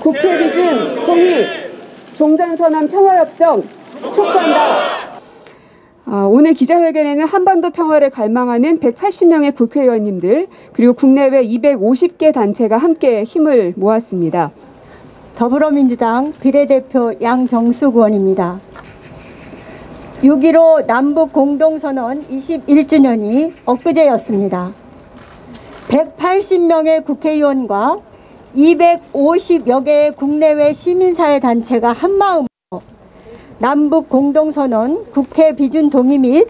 국회 비준 통일, 종전선언 평화협정 촉구한다. 오늘 기자회견에는 한반도 평화를 갈망하는 180명의 국회의원님들 그리고 국내외 250개 단체가 함께 힘을 모았습니다. 더불어민주당 비례대표 양경숙 의원입니다. 6.15 남북 공동선언 21주년이 엊그제였습니다. 180명의 국회의원과 250여 개의 국내외 시민사회 단체가 한마음으로 남북 공동선언 국회 비준 동의 및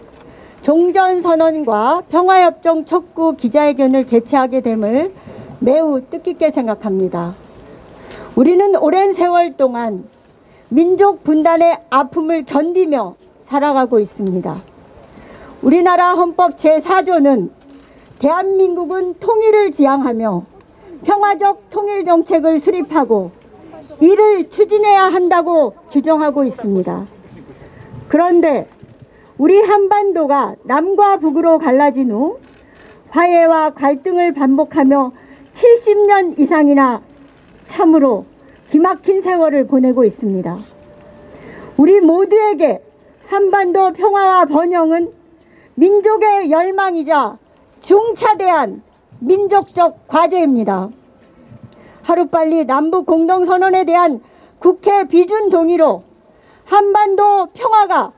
종전선언과 평화협정 촉구 기자회견을 개최하게 됨을 매우 뜻깊게 생각합니다. 우리는 오랜 세월 동안 민족 분단의 아픔을 견디며 살아가고 있습니다. 우리나라 헌법 제4조는 대한민국은 통일을 지향하며 평화적 통일 정책을 수립하고 이를 추진해야 한다고 규정하고 있습니다. 그런데 우리 한반도가 남과 북으로 갈라진 후 화해와 갈등을 반복하며 70년 이상이나 참으로 기막힌 세월을 보내고 있습니다. 우리 모두에게 한반도 평화와 번영은 민족의 열망이자 중차대한 민족적 과제입니다. 하루빨리 남북 공동선언에 대한 국회 비준 동의로 한반도 평화가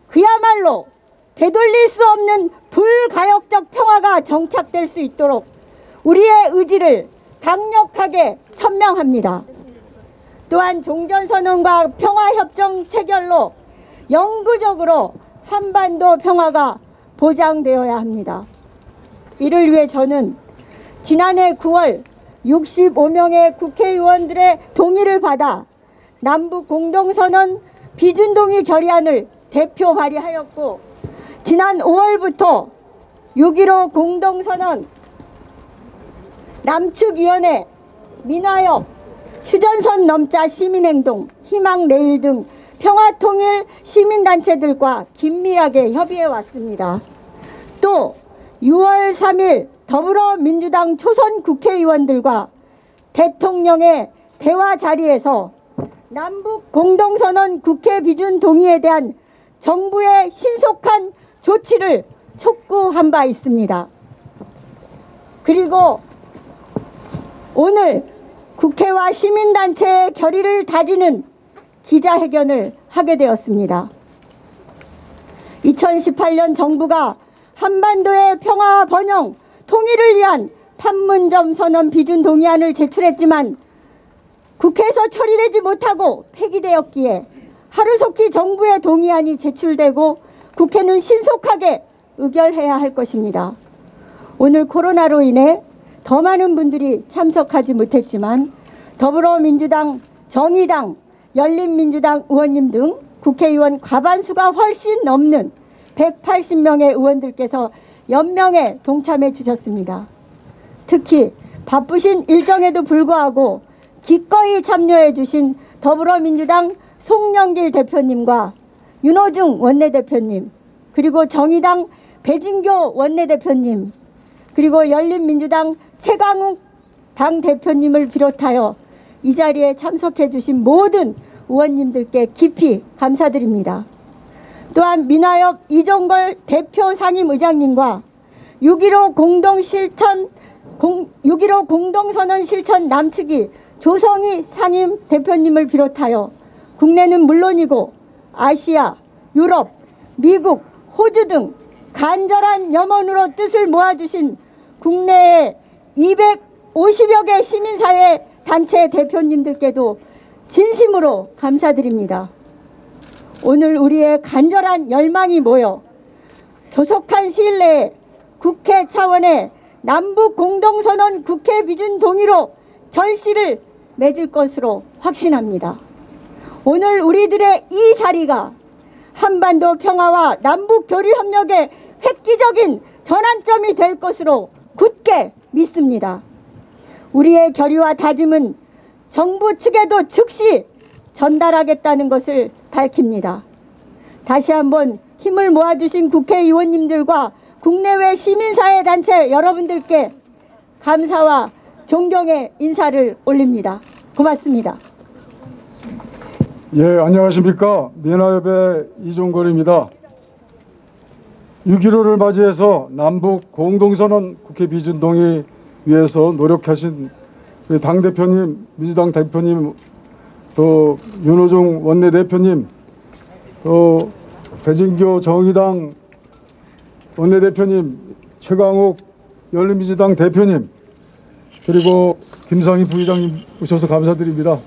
그야말로 되돌릴 수 없는 불가역적 평화가 정착될 수 있도록 우리의 의지를 강력하게 선명합니다. 또한 종전선언과 평화협정 체결로 영구적으로 한반도 평화가 보장되어야 합니다. 이를 위해 저는 지난해 9월 65명의 국회의원들의 동의를 받아 남북 공동선언 비준동의 결의안을 대표 발의하였고, 지난 5월부터 6.15 공동선언 남측위원회, 민화협, 휴전선 넘자 시민행동, 희망레일 등 평화통일 시민단체들과 긴밀하게 협의해 왔습니다. 또 6월 3일 더불어민주당 초선 국회의원들과 대통령의 대화 자리에서 남북 공동선언 국회 비준 동의에 대한 정부의 신속한 조치를 촉구한 바 있습니다. 그리고 오늘 국회와 시민단체의 결의를 다지는 기자회견을 하게 되었습니다. 2018년 정부가 한반도의 평화와 번영, 통일을 위한 판문점 선언 비준 동의안을 제출했지만 국회에서 처리되지 못하고 폐기되었기에 하루속히 정부의 동의안이 제출되고 국회는 신속하게 의결해야 할 것입니다. 오늘 코로나로 인해 더 많은 분들이 참석하지 못했지만 더불어민주당, 정의당, 열린민주당 의원님 등 국회의원 과반수가 훨씬 넘는 180명의 의원들께서 연명에 동참해 주셨습니다. 특히 바쁘신 일정에도 불구하고 기꺼이 참여해 주신 더불어민주당 송영길 대표님과 윤호중 원내대표님, 그리고 정의당 배진교 원내대표님, 그리고 열린민주당 최강욱 당대표님을 비롯하여 이 자리에 참석해 주신 모든 의원님들께 깊이 감사드립니다. 또한 민화협 이종걸 대표 상임의장님과 6.15 공동선언 실천 남측위 조성희 상임 대표님을 비롯하여 국내는 물론이고 아시아, 유럽, 미국, 호주 등 간절한 염원으로 뜻을 모아주신 국내의 250여 개 시민사회 단체 대표님들께도 진심으로 감사드립니다. 오늘 우리의 간절한 열망이 모여 조속한 시일 내에 국회 차원의 남북 공동선언 국회 비준 동의로 결실을 맺을 것으로 확신합니다. 오늘 우리들의 이 자리가 한반도 평화와 남북 교류 협력의 획기적인 전환점이 될 것으로 굳게 믿습니다. 우리의 결의와 다짐은 정부 측에도 즉시 전달하겠다는 것을 밝힙니다. 다시 한번 힘을 모아주신 국회의원님들과 국내외 시민사회 단체 여러분들께 감사와 존경의 인사를 올립니다. 고맙습니다. 예, 안녕하십니까. 민화협의 이종걸입니다. 6.15를 맞이해서 남북 공동선언 국회 비준동의 위해서 노력하신 당대표님, 민주당 대표님, 또 윤호중 원내대표님, 또 배진교 정의당 원내대표님, 최강욱 열린민주당 대표님, 그리고 김상희 부의장님 오셔서 감사드립니다.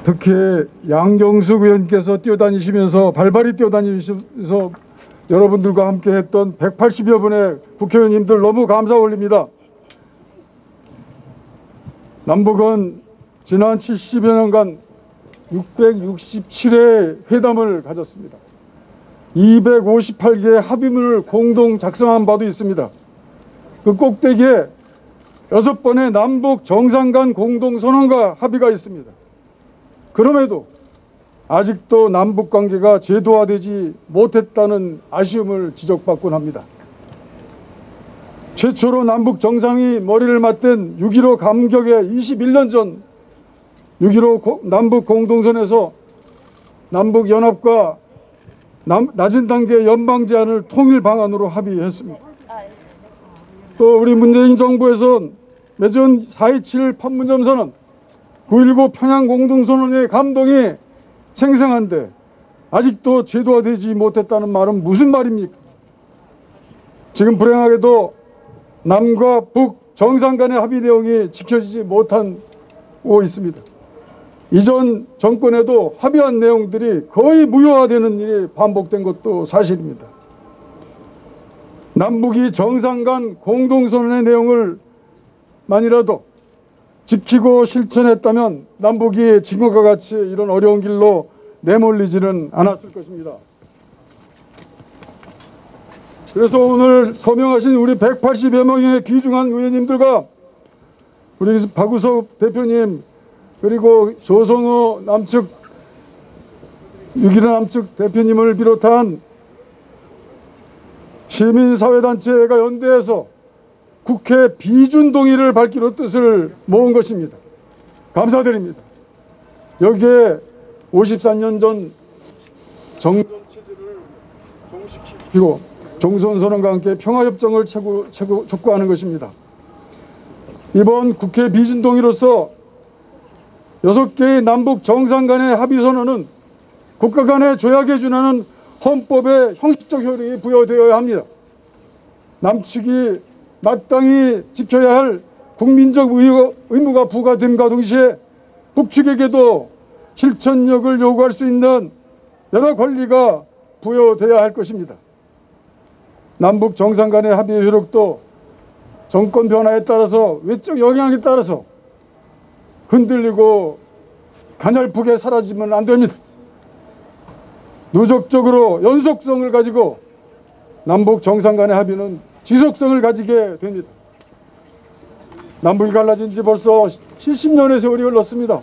특히 양경숙 의원께서 뛰어다니시면서 발발이 뛰어다니시면서 여러분들과 함께 했던 180여 분의 국회의원님들 너무 감사 올립니다. 남북은 지난 70여 년간 667회의 회담을 가졌습니다. 258개의 합의문을 공동 작성한 바도 있습니다. 그 꼭대기에 6번의 남북 정상 간 공동선언과 합의가 있습니다. 그럼에도 아직도 남북관계가 제도화되지 못했다는 아쉬움을 지적받곤 합니다. 최초로 남북 정상이 머리를 맞댄 6.15 감격의 21년 전 6.15 남북 공동선에서 남북연합과 낮은 단계 연방 제한을 통일 방안으로 합의했습니다. 또 우리 문재인 정부에선 매년 4.27 판문점 선언, 9.19 평양 공동선언의 감동이 생생한데 아직도 제도화되지 못했다는 말은 무슨 말입니까? 지금 불행하게도 남과 북 정상 간의 합의 내용이 지켜지지 못하고 있습니다. 이전 정권에도 합의한 내용들이 거의 무효화되는 일이 반복된 것도 사실입니다. 남북이 정상 간 공동선언의 내용을 만이라도 지키고 실천했다면 남북이 지금과 같이 이런 어려운 길로 내몰리지는 않았을 것입니다. 그래서 오늘 서명하신 우리 180여 명의 귀중한 의원님들과 우리 박우석 대표님, 그리고 조성호 남측, 유기련 남측 대표님을 비롯한 시민사회단체가 연대해서 국회 비준동의를 밝기로 뜻을 모은 것입니다. 감사드립니다. 여기에 54년 전 정전체제를 종식시키고 종전선언과 함께 평화협정을 촉구하는 것입니다. 이번 국회 비준동의로서 6개의 남북 정상 간의 합의선언은 국가 간의 조약에 준하는 헌법의 형식적 효력이 부여되어야 합니다. 남측이 마땅히 지켜야 할 국민적 의무가 부과됨과 동시에 북측에게도 실천력을 요구할 수 있는 여러 권리가 부여돼야 할 것입니다. 남북 정상 간의 합의의 효력도 정권 변화에 따라서 외적 영향에 따라서 흔들리고 가냘프게 사라지면 안 됩니다. 누적적으로 연속성을 가지고 남북 정상 간의 합의는 지속성을 가지게 됩니다. 남북이 갈라진 지 벌써 70년의 세월이 흘렀습니다.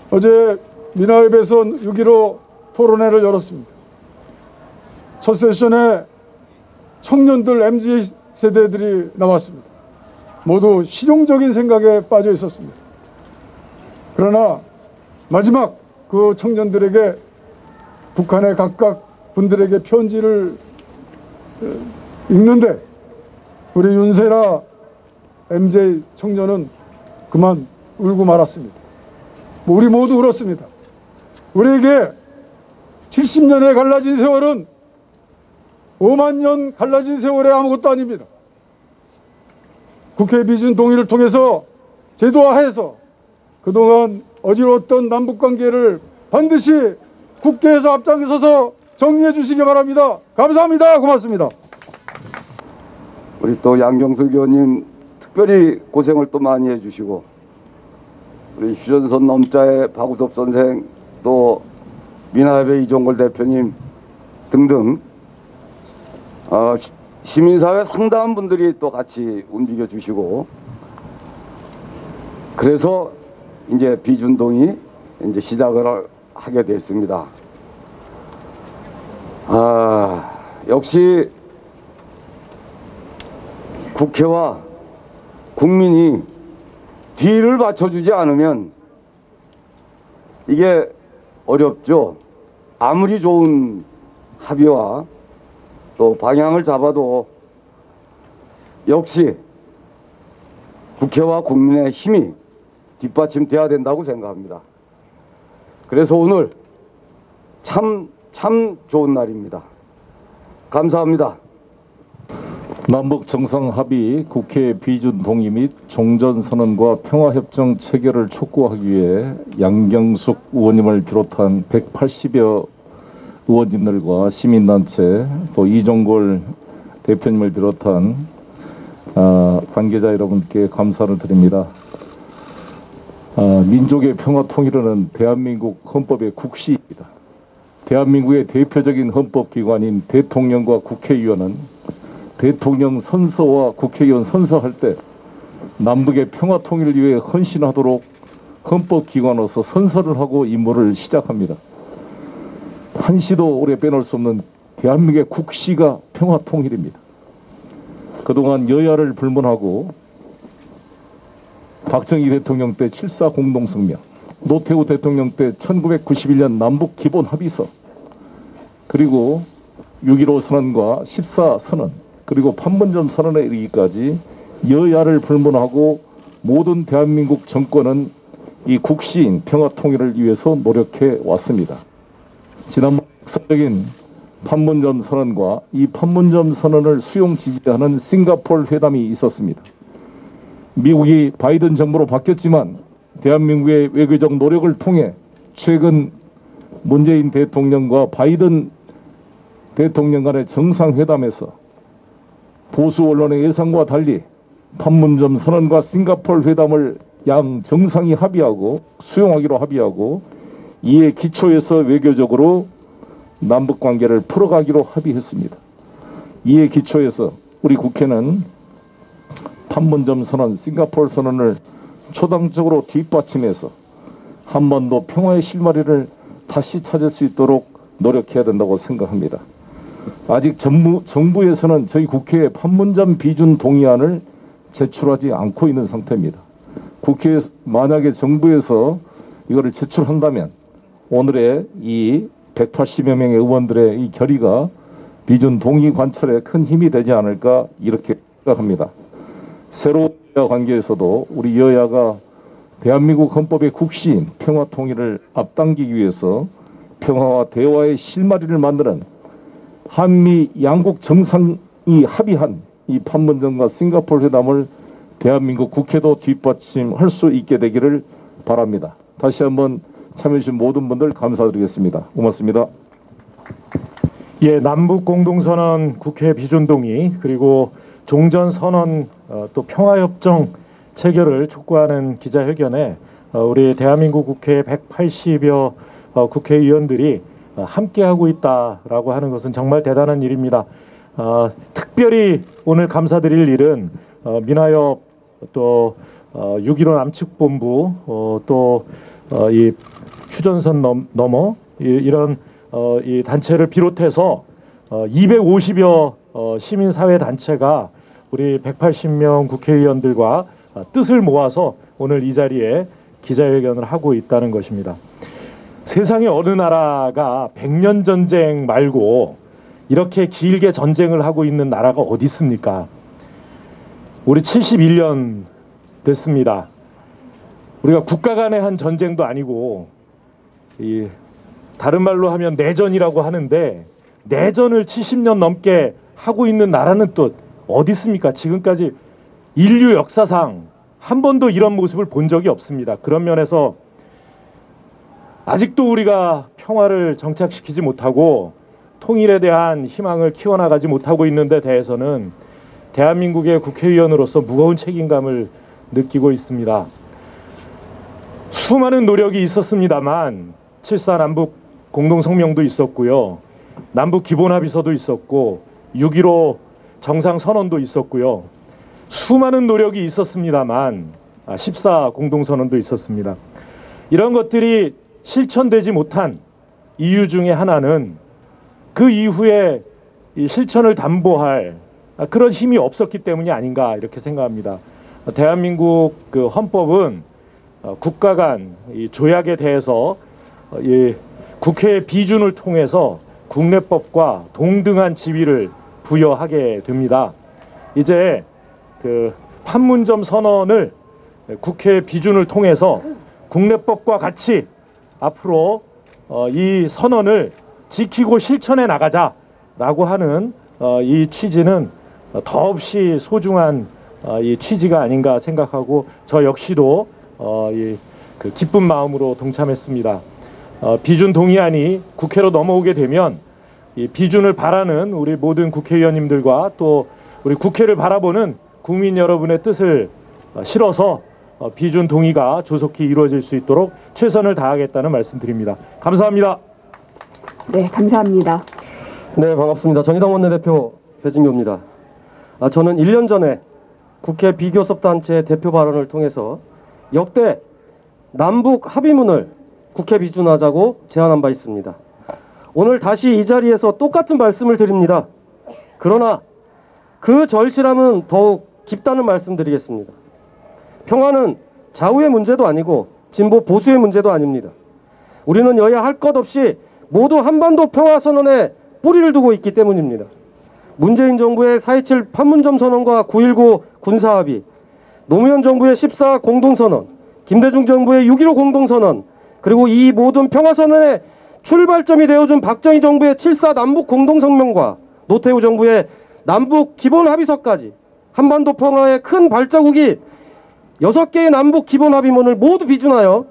어제 민화협에서 6.15 토론회를 열었습니다. 첫 세션에 청년들 MZ 세대들이 나왔습니다. 모두 실용적인 생각에 빠져 있었습니다. 그러나 마지막 그 청년들에게 북한의 각각 분들에게 편지를 읽는데 우리 윤세라 MJ 청년은 그만 울고 말았습니다. 우리 모두 울었습니다. 우리에게 70년에 갈라진 세월은 5만 년 갈라진 세월에 아무것도 아닙니다. 국회 비준 동의를 통해서 제도화해서 그동안 어지러웠던 남북관계를 반드시 국회에서 앞장서서 정리해 주시기 바랍니다. 감사합니다. 고맙습니다. 우리 또 양경숙 의원님 특별히 고생을 또 많이 해주시고, 우리 휴전선 넘자의 박우섭 선생, 또 민화협의 이종걸 대표님 등등 시민사회 상당한 분들이 또 같이 움직여 주시고, 그래서 이제 비준동이 이제 시작을 하게 됐습니다. 역시 국회와 국민이 뒤를 받쳐주지 않으면 이게 어렵죠. 아무리 좋은 합의와 또 방향을 잡아도 역시 국회와 국민의 힘이 뒷받침돼야 된다고 생각합니다. 그래서 오늘 참 좋은 날입니다. 감사합니다. 남북 정상합의 국회 비준 동의 및 종전선언과 평화협정 체결을 촉구하기 위해 양경숙 의원님을 비롯한 180여 의원님들과 시민단체 또 이종골 대표님을 비롯한 관계자 여러분께 감사를 드립니다. 민족의 평화 통일은 대한민국 헌법의 국시입니다. 대한민국의 대표적인 헌법기관인 대통령과 국회의원은 대통령 선서와 국회의원 선서할 때 남북의 평화 통일을 위해 헌신하도록 헌법기관으로서 선서를 하고 임무를 시작합니다. 한시도 오래 빼놓을 수 없는 대한민국의 국시가 평화 통일입니다. 그동안 여야를 불문하고 박정희 대통령 때 7.4 공동성명, 노태우 대통령 때 1991년 남북 기본 합의서, 그리고 6.15 선언과 14 선언, 그리고 판문점 선언에 이르기까지 여야를 불문하고 모든 대한민국 정권은 이 국시인 평화 통일을 위해서 노력해 왔습니다. 지난번 역사적인 판문점 선언과 이 판문점 선언을 수용 지지하는 싱가포르 회담이 있었습니다. 미국이 바이든 정부로 바뀌었지만 대한민국의 외교적 노력을 통해 최근 문재인 대통령과 바이든 대통령 간의 정상회담에서 보수 언론의 예상과 달리 판문점 선언과 싱가포르 회담을 양 정상이 합의하고 수용하기로 합의하고 이에 기초해서 외교적으로 남북관계를 풀어가기로 합의했습니다. 이에 기초해서 우리 국회는 판문점 선언, 싱가포르 선언을 초당적으로 뒷받침해서 한반도 평화의 실마리를 다시 찾을 수 있도록 노력해야 된다고 생각합니다. 아직 정부에서는 저희 국회에 판문점 비준 동의안을 제출하지 않고 있는 상태입니다. 국회에 만약에 정부에서 이거를 제출한다면 오늘의 이 180여 명의 의원들의 이 결의가 비준 동의 관철에 큰 힘이 되지 않을까 이렇게 생각합니다. 새로운 여야 관계에서도 우리 여야가 대한민국 헌법의 국시인 평화 통일을 앞당기기 위해서 평화와 대화의 실마리를 만드는 한미 양국 정상이 합의한 이 판문점과 싱가포르 회담을 대한민국 국회도 뒷받침할 수 있게 되기를 바랍니다. 다시 한번 참여해주신 모든 분들 감사드리겠습니다. 고맙습니다. 예, 남북 공동선언 국회 비준 동의 그리고 종전선언 또 평화협정 체결을 촉구하는 기자회견에 우리 대한민국 국회 180여 국회의원들이 함께하고 있다라고 하는 것은 정말 대단한 일입니다. 특별히 오늘 감사드릴 일은 민화협 또 6.15 남측본부 또 이 휴전선 넘어 이런 이 단체를 비롯해서 250여 시민사회 단체가 우리 180명 국회의원들과 뜻을 모아서 오늘 이 자리에 기자회견을 하고 있다는 것입니다. 세상에 어느 나라가 100년 전쟁 말고 이렇게 길게 전쟁을 하고 있는 나라가 어디 있습니까? 우리 71년 됐습니다. 우리가 국가 간의 한 전쟁도 아니고 다른 말로 하면 내전이라고 하는데 내전을 70년 넘게 하고 있는 나라는 또 어디 있습니까? 지금까지 인류 역사상 한 번도 이런 모습을 본 적이 없습니다. 그런 면에서 아직도 우리가 평화를 정착시키지 못하고 통일에 대한 희망을 키워나가지 못하고 있는 데 대해서는 대한민국의 국회의원으로서 무거운 책임감을 느끼고 있습니다. 수많은 노력이 있었습니다만 7.4 남북 공동성명도 있었고요. 남북 기본합의서도 있었고 6.15 정상선언도 있었고요. 수많은 노력이 있었습니다만 14 공동선언도 있었습니다. 이런 것들이 실천되지 못한 이유 중에 하나는 그 이후에 이 실천을 담보할 그런 힘이 없었기 때문이 아닌가 이렇게 생각합니다. 대한민국 그 헌법은 국가 간 이 조약에 대해서 이 국회의 비준을 통해서 국내법과 동등한 지위를 부여하게 됩니다. 이제 그 판문점 선언을 국회 비준을 통해서 국내법과 같이 앞으로 이 선언을 지키고 실천해 나가자라고 하는 이 취지는 더없이 소중한 이 취지가 아닌가 생각하고 저 역시도 그 기쁜 마음으로 동참했습니다. 비준 동의안이 국회로 넘어오게 되면 이 비준을 바라는 우리 모든 국회의원님들과 또 우리 국회를 바라보는 국민 여러분의 뜻을 실어서 비준 동의가 조속히 이루어질 수 있도록 최선을 다하겠다는 말씀드립니다. 감사합니다. 네, 감사합니다. 네, 반갑습니다. 정의당 원내대표 배진교입니다. 저는 1년 전에 국회 비교섭단체 대표 발언을 통해서 역대 남북 합의문을 국회 비준하자고 제안한 바 있습니다. 오늘 다시 이 자리에서 똑같은 말씀을 드립니다. 그러나 그 절실함은 더욱 깊다는 말씀드리겠습니다. 평화는 좌우의 문제도 아니고 진보 보수의 문제도 아닙니다. 우리는 여야 할 것 없이 모두 한반도 평화선언에 뿌리를 두고 있기 때문입니다. 문재인 정부의 4.27 판문점 선언과 9.19 군사합의, 노무현 정부의 14 공동선언, 김대중 정부의 6.15 공동선언, 그리고 이 모든 평화선언의 출발점이 되어준 박정희 정부의 7.4 남북 공동성명과 노태우 정부의 남북 기본합의서까지 한반도 평화의 큰 발자국이 6개의 남북 기본합의문을 모두 비준하여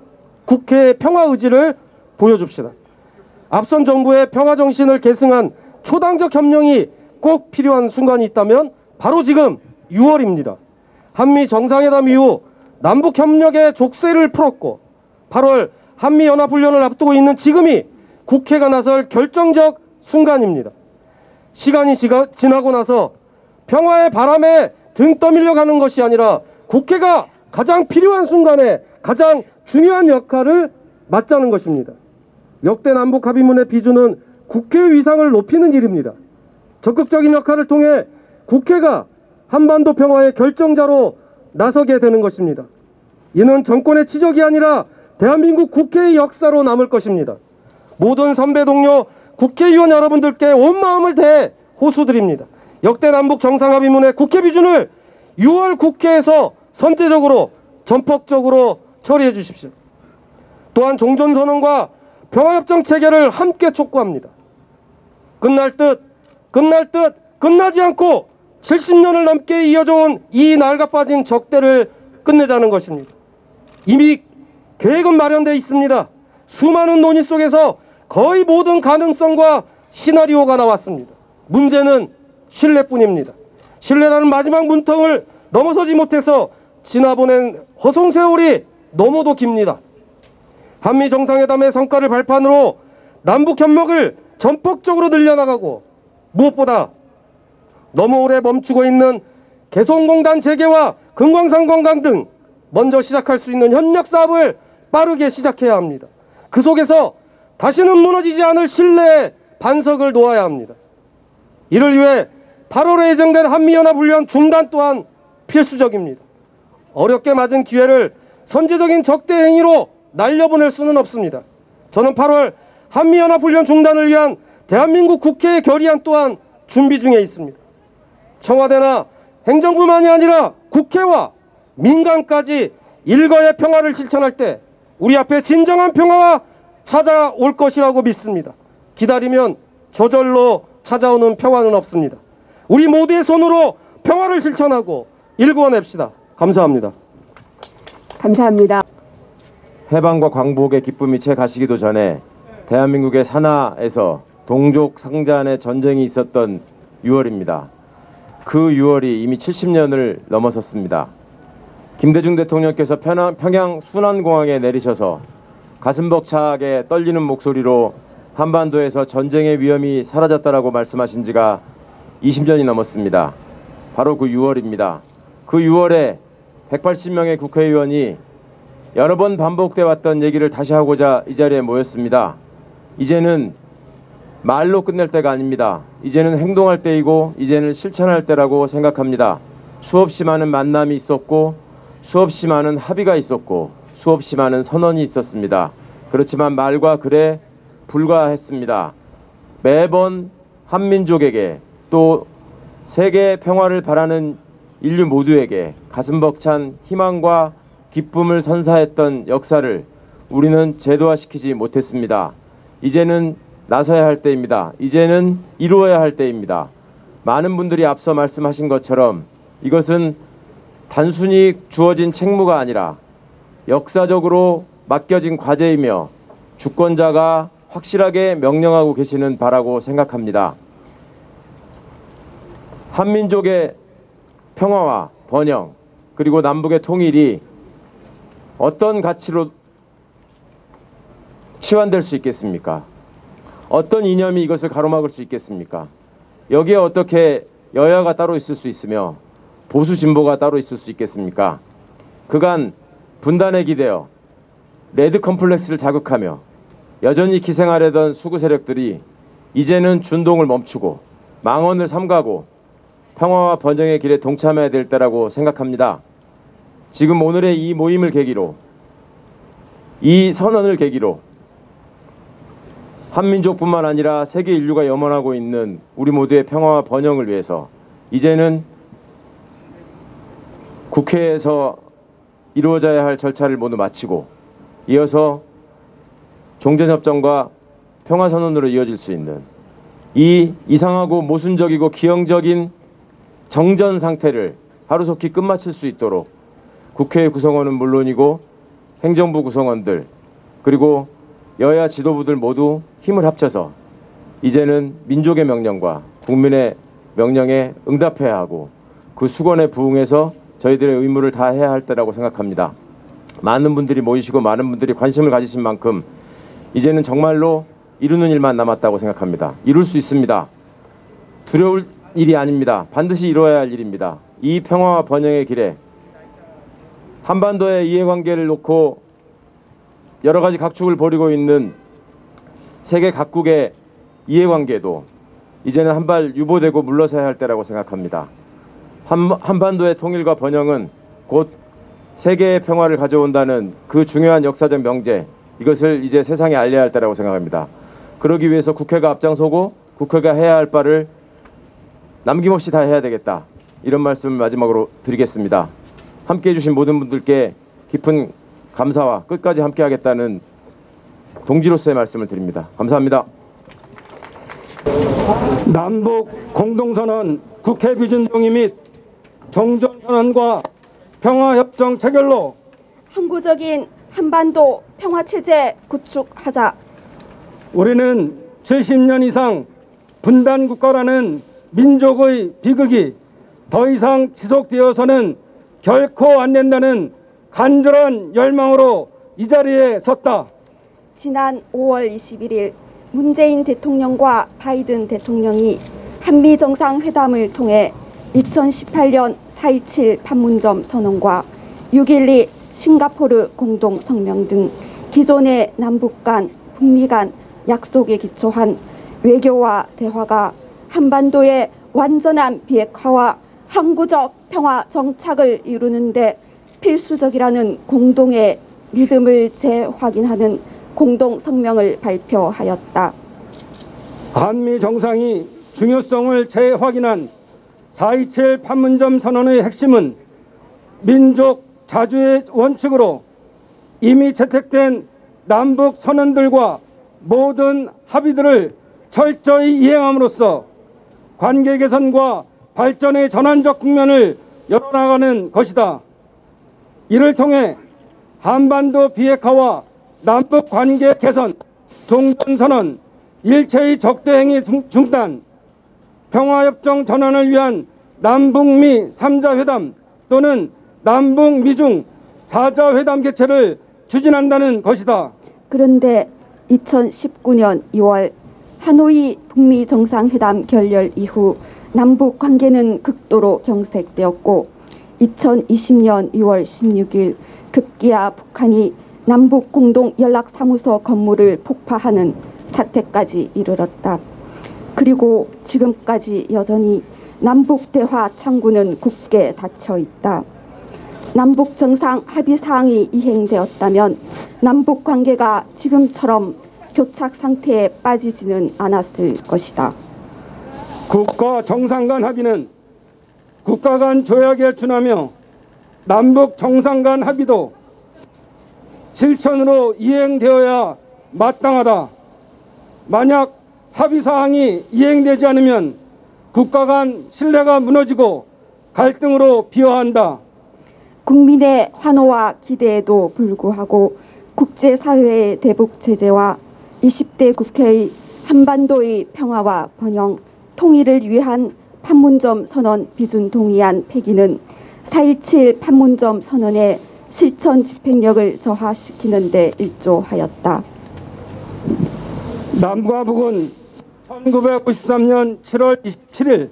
국회의 평화 의지를 보여줍시다. 앞선 정부의 평화정신을 계승한 초당적 협력이 꼭 필요한 순간이 있다면 바로 지금 6월입니다. 한미 정상회담 이후 남북협력의 족쇄를 풀었고 8월 한미연합훈련을 앞두고 있는 지금이 국회가 나설 결정적 순간입니다. 시간이 지나고 나서 평화의 바람에 등 떠밀려 가는 것이 아니라 국회가 가장 필요한 순간에 가장 중요한 역할을 맡자는 것입니다. 역대 남북 합의문의 비준은 국회의 위상을 높이는 일입니다. 적극적인 역할을 통해 국회가 한반도 평화의 결정자로 나서게 되는 것입니다. 이는 정권의 치적이 아니라 대한민국 국회의 역사로 남을 것입니다. 모든 선배 동료 국회의원 여러분들께 온 마음을 다해 호소드립니다. 역대 남북 정상합의문의 국회 비준을 6월 국회에서 선제적으로 전폭적으로 처리해 주십시오. 또한 종전선언과 평화협정 체결을 함께 촉구합니다. 끝날 듯 끝나지 않고 70년을 넘게 이어져온 이 낡아빠진 적대를 끝내자는 것입니다. 이미 계획은 마련되어 있습니다. 수많은 논의 속에서 거의 모든 가능성과 시나리오가 나왔습니다. 문제는 신뢰뿐입니다. 신뢰라는 마지막 문턱을 넘어서지 못해서 지나보낸 허송세월이 너무도 깁니다. 한미 정상회담의 성과를 발판으로 남북협력을 전폭적으로 늘려나가고 무엇보다 너무 오래 멈추고 있는 개성공단 재개와 금광산 관광 등 먼저 시작할 수 있는 협력 사업을 빠르게 시작해야 합니다. 그 속에서 다시는 무너지지 않을 신뢰의 반석을 놓아야 합니다. 이를 위해 8월에 예정된 한미연합훈련 중단 또한 필수적입니다. 어렵게 맞은 기회를 선제적인 적대 행위로 날려보낼 수는 없습니다. 저는 8월 한미연합훈련 중단을 위한 대한민국 국회의 결의안 또한 준비 중에 있습니다. 청와대나 행정부만이 아니라 국회와 민간까지 일거의 평화를 실천할 때 우리 앞에 진정한 평화가 찾아올 것이라고 믿습니다. 기다리면 저절로 찾아오는 평화는 없습니다. 우리 모두의 손으로 평화를 실천하고 일구어냅시다. 감사합니다. 감사합니다. 해방과 광복의 기쁨이 채 가시기도 전에 대한민국의 산하에서 동족 상잔의 전쟁이 있었던 6월입니다. 그 6월이 이미 70년을 넘어섰습니다. 김대중 대통령께서 평양 순안공항에 내리셔서 가슴 벅차게 떨리는 목소리로 한반도에서 전쟁의 위험이 사라졌다라고 말씀하신 지가 20년이 넘었습니다. 바로 그 6월입니다. 그 6월에 180명의 국회의원이 여러 번 반복돼 왔던 얘기를 다시 하고자 이 자리에 모였습니다. 이제는 말로 끝낼 때가 아닙니다. 이제는 행동할 때이고 이제는 실천할 때라고 생각합니다. 수없이 많은 만남이 있었고 수없이 많은 합의가 있었고 수없이 많은 선언이 있었습니다. 그렇지만 말과 글에 불과했습니다. 매번 한민족에게 또 세계 평화를 바라는 인류 모두에게 가슴 벅찬 희망과 기쁨을 선사했던 역사를 우리는 제도화시키지 못했습니다. 이제는 나서야 할 때입니다. 이제는 이루어야 할 때입니다. 많은 분들이 앞서 말씀하신 것처럼 이것은 단순히 주어진 책무가 아니라 역사적으로 맡겨진 과제이며 주권자가 확실하게 명령하고 계시는 바라고 생각합니다. 한민족의 평화와 번영 그리고 남북의 통일이 어떤 가치로 치환될 수 있겠습니까? 어떤 이념이 이것을 가로막을 수 있겠습니까? 여기에 어떻게 여야가 따로 있을 수 있으며 보수 진보가 따로 있을 수 있겠습니까? 그간 분단에 기대어 레드 컴플렉스를 자극하며 여전히 기생하려던 수구 세력들이 이제는 준동을 멈추고 망언을 삼가고 평화와 번영의 길에 동참해야 될 때라고 생각합니다. 지금 오늘의 이 모임을 계기로 이 선언을 계기로 한민족뿐만 아니라 세계 인류가 염원하고 있는 우리 모두의 평화와 번영을 위해서 이제는 국회에서 이루어져야 할 절차를 모두 마치고 이어서 종전협정과 평화선언으로 이어질 수 있는 이 이상하고 모순적이고 기형적인 정전 상태를 하루속히 끝마칠 수 있도록 국회 구성원은 물론이고 행정부 구성원들 그리고 여야 지도부들 모두 힘을 합쳐서 이제는 민족의 명령과 국민의 명령에 응답해야 하고 그 수건에 부응해서 저희들의 의무를 다해야 할 때라고 생각합니다. 많은 분들이 모이시고 많은 분들이 관심을 가지신 만큼 이제는 정말로 이루는 일만 남았다고 생각합니다. 이룰 수 있습니다. 두려울 일이 아닙니다. 반드시 이루어야 할 일입니다. 이 평화와 번영의 길에 한반도의 이해관계를 놓고 여러 가지 각축을 벌이고 있는 세계 각국의 이해관계도 이제는 한 발 유보되고 물러서야 할 때라고 생각합니다. 한반도의 통일과 번영은 곧 세계의 평화를 가져온다는 그 중요한 역사적 명제, 이것을 이제 세상에 알려야 할 때라고 생각합니다. 그러기 위해서 국회가 앞장서고 국회가 해야 할 바를 남김없이 다 해야 되겠다. 이런 말씀을 마지막으로 드리겠습니다. 함께해 주신 모든 분들께 깊은 감사와 끝까지 함께하겠다는 동지로서의 말씀을 드립니다. 감사합니다. 남북 공동선언 국회 비준 동의 및 종전선언과 평화협정 체결로 항구적인 한반도 평화체제 구축하자. 우리는 70년 이상 분단 국가라는 민족의 비극이 더 이상 지속되어서는 결코 안 된다는 간절한 열망으로 이 자리에 섰다. 지난 5월 21일 문재인 대통령과 바이든 대통령이 한미 정상회담을 통해 2018년 4.27 판문점 선언과 6.12 싱가포르 공동성명 등 기존의 남북 간, 북미 간 약속에 기초한 외교와 대화가 한반도의 완전한 비핵화와 항구적 평화 정착을 이루는 데 필수적이라는 공동의 믿음을 재확인하는 공동성명을 발표하였다. 한미 정상이 중요성을 재확인한 4.27 판문점 선언의 핵심은 민족 자주의 원칙으로 이미 채택된 남북 선언들과 모든 합의들을 철저히 이행함으로써 관계 개선과 발전의 전환적 국면을 열어나가는 것이다. 이를 통해 한반도 비핵화와 남북 관계 개선, 종전선언, 일체의 적대행위 중단, 평화협정 전환을 위한 남북미 3자 회담 또는 남북미중 4자 회담 개최를 추진한다는 것이다. 그런데 2019년 2월 하노이 북미 정상회담 결렬 이후 남북 관계는 극도로 경색되었고 2020년 6월 16일 급기야 북한이 남북 공동 연락사무소 건물을 폭파하는 사태까지 이르렀다. 그리고 지금까지 여전히 남북 대화 창구는 굳게 닫혀 있다. 남북 정상 합의 사항이 이행되었다면 남북 관계가 지금처럼 교착 상태에 빠지지는 않았을 것이다. 국가 정상 간 합의는 국가 간 조약에 준하며 남북 정상 간 합의도 실천으로 이행되어야 마땅하다. 만약 합의 사항이 이행되지 않으면 국가 간 신뢰가 무너지고 갈등으로 비화한다. 국민의 환호와 기대에도 불구하고 국제사회의 대북 제재와 20대 국회의 한반도의 평화와 번영, 통일을 위한 판문점 선언 비준 동의안 폐기는 4.17 판문점 선언의 실천 집행력을 저하시키는 데 일조하였다. 남과 북은 1993년 7월 27일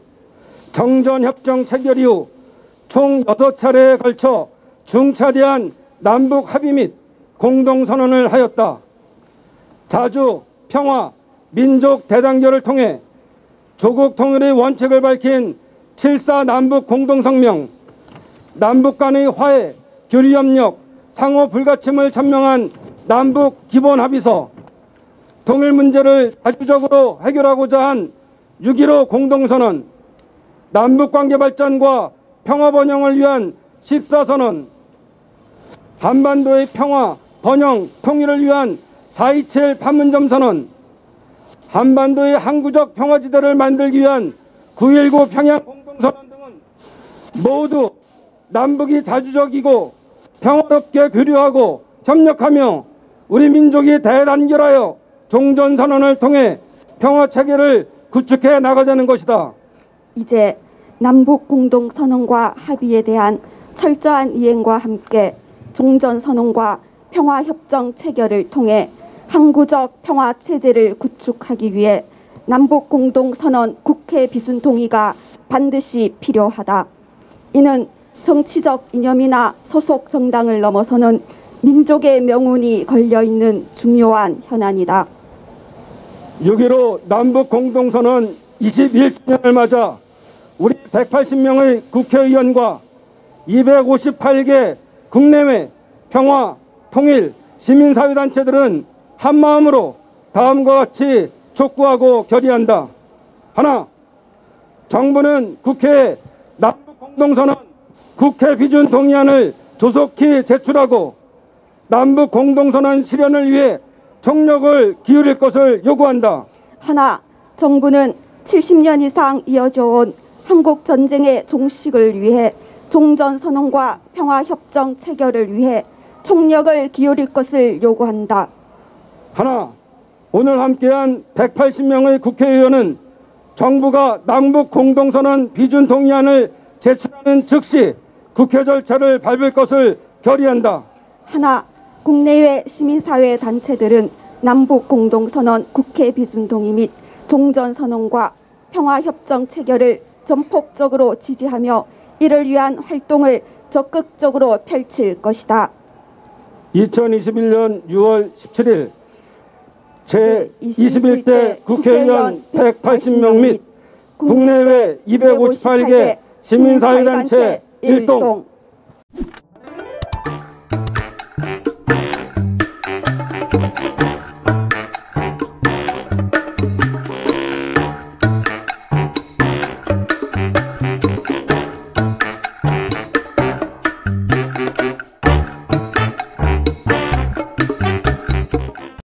정전협정 체결 이후 총 6차례에 걸쳐 중차대한 남북 합의 및 공동선언을 하였다. 자주, 평화, 민족 대단결을 통해 조국 통일의 원칙을 밝힌 7.4 남북 공동성명, 남북 간의 화해, 교류협력, 상호 불가침을 천명한 남북 기본합의서, 통일 문제를 다주적으로 해결하고자 한 6.15 공동선언, 남북관계 발전과 평화 번영을 위한 14선언, 한반도의 평화, 번영, 통일을 위한 4.27 판문점 선언, 한반도의 항구적 평화지대를 만들기 위한 9.19 평양 공동선언 등은 모두 남북이 자주적이고 평화롭게 교류하고 협력하며 우리 민족이 대단결하여 종전선언을 통해 평화체계를 구축해 나가자는 것이다. 이제 남북 공동선언과 합의에 대한 철저한 이행과 함께 종전선언과 평화협정 체결을 통해 항구적 평화체제를 구축하기 위해 남북 공동선언 국회 비준 동의가 반드시 필요하다. 이는 정치적 이념이나 소속 정당을 넘어서는 민족의 명운이 걸려있는 중요한 현안이다. 6.15 남북 공동선언 21주년을 맞아 우리 180명의 국회의원과 258개 국내외 평화, 통일, 시민사회단체들은 한마음으로 다음과 같이 촉구하고 결의한다. 하나, 정부는 국회에 남북 공동선언 국회 비준 동의안을 조속히 제출하고 남북 공동선언 실현을 위해 총력을 기울일 것을 요구한다. 하나, 정부는 70년 이상 이어져온 한국 전쟁의 종식을 위해 종전선언과 평화협정 체결을 위해 총력을 기울일 것을 요구한다. 하나, 오늘 함께한 180명의 국회의원은 정부가 남북 공동선언 비준 동의안을 제출하는 즉시 국회 절차를 밟을 것을 결의한다. 하나, 국내외 시민사회 단체들은 남북 공동선언 국회 비준 동의 및 종전선언과 평화협정 체결을 전폭적으로 지지하며 이를 위한 활동을 적극적으로 펼칠 것이다. 2021년 6월 17일 제21대 국회의원 180명 및 국내외 258개 시민사회단체 일동